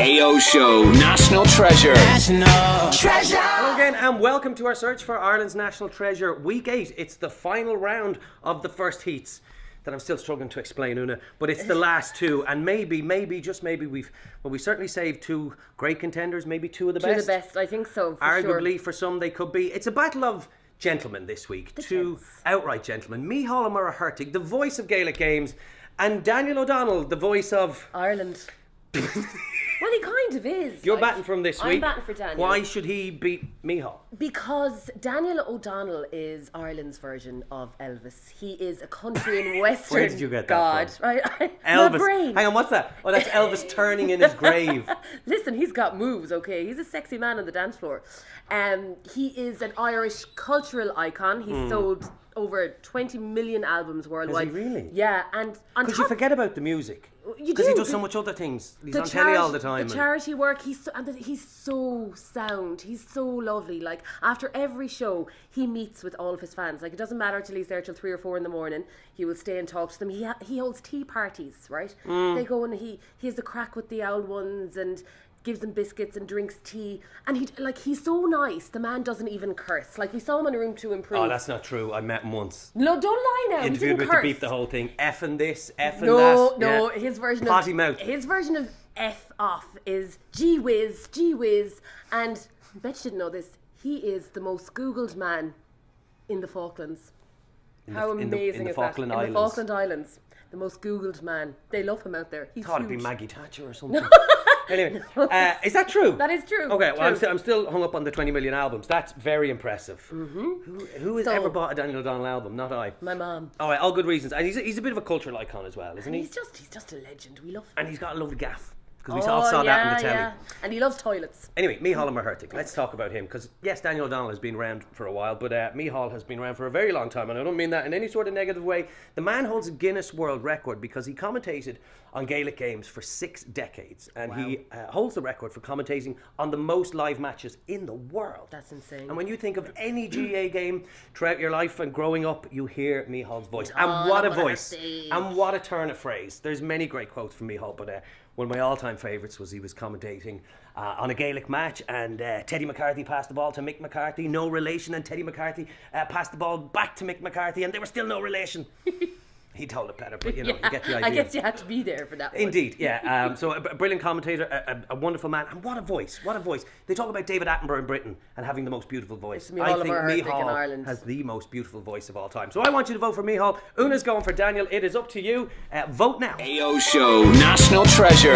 AO Show National Treasure. Hello again and welcome to our search for Ireland's National Treasure Week 8. It's the final round of the first heats that I'm still struggling to explain, Una, but it's the last two, and maybe, just maybe we certainly saved two great contenders, maybe two of the best. Two of the best, I think so, for Arguably, sure. for some they could be. It's a battle of gentlemen this week. Two Gents. outright gentlemen. Micheál O'Mara-Hurtig, the voice of Gaelic games, and Daniel O'Donnell, the voice of... Ireland. Well, he kind of is. You're batting for him this week. I'm batting for Daniel. Why should he beat Micheál? Because Daniel O'Donnell is Ireland's version of Elvis. He is a country and western Where did you get that god. from? Right? Elvis. My brain. Hang on, what's that? Oh, that's Elvis turning in his grave. Listen, he's got moves, okay? He's a sexy man on the dance floor. He is an Irish cultural icon. He's sold over 20 million albums worldwide. Is he really? Yeah, and on Could top... you forget about the music? You Because he do, does so much other things. He's on telly all the time. The charity work, he's so sound. He's so lovely. Like, after every show, he meets with all of his fans. Like, it doesn't matter till he's there till 3 or 4 in the morning. He will stay and talk to them. He holds tea parties, right? They go and he has a crack with the old ones and gives them biscuits and drinks tea. And he's so nice. The man doesn't even curse. Like, we saw him in Room to Improve. Oh, that's not true. I met him once. No, don't lie now. Interviewed he with didn't curse. to beat the whole thing. Effing this, effing No, that. no, Yeah. his version Potty of mouth. His version of F off is gee whiz, and I bet you didn't know this. He is the most Googled man in the Falklands. How amazing is that? In the Falkland Islands, the most Googled man. They love him out there. He's Thought huge. it'd be Maggie Thatcher or something. Anyway, is that true? That is true. Okay, well, True. I'm still hung up on the 20 million albums. That's very impressive. Who has So- ever bought a Daniel O'Donnell album? Not I. My mom. All right, all good reasons. And he's a bit of a cultural icon as well, isn't he? He's just a legend. We love him. And he's got a lovely gaff. Because we all saw that on the telly. Yeah. And he loves toilets. Anyway, Micheál O'Mara-Hurtig. Let's talk about him. Because, yes, Daniel O'Donnell has been around for a while, but Micheál has been around for a very long time. And I don't mean that in any sort of negative way. The man holds a Guinness World Record because he commentated on Gaelic games for 6 decades. And he holds the record for commentating on the most live matches in the world. That's insane. And when you think of any GA game throughout your life and growing up, you hear Micheál's voice. And all what a up on our voice. stage. And what a turn of phrase. There's many great quotes from Micheál, but one of my all-time favourites was he was commentating on a Gaelic match, and Teddy McCarthy passed the ball to Mick McCarthy, no relation, and Teddy McCarthy passed the ball back to Mick McCarthy, and they were still no relation. He told it better, but you get the idea. I guess you had to be there for that one. Indeed, yeah. So a brilliant commentator, a wonderful man, and what a voice, what a voice. They talk about David Attenborough in Britain and having the most beautiful voice. It's Micheál I think O'Mara-Hurtig in Micheál Ireland. has the most beautiful voice of all time. So I want you to vote for Micheál. Una's going for Daniel. It is up to you. Vote now. AO Show National Treasure.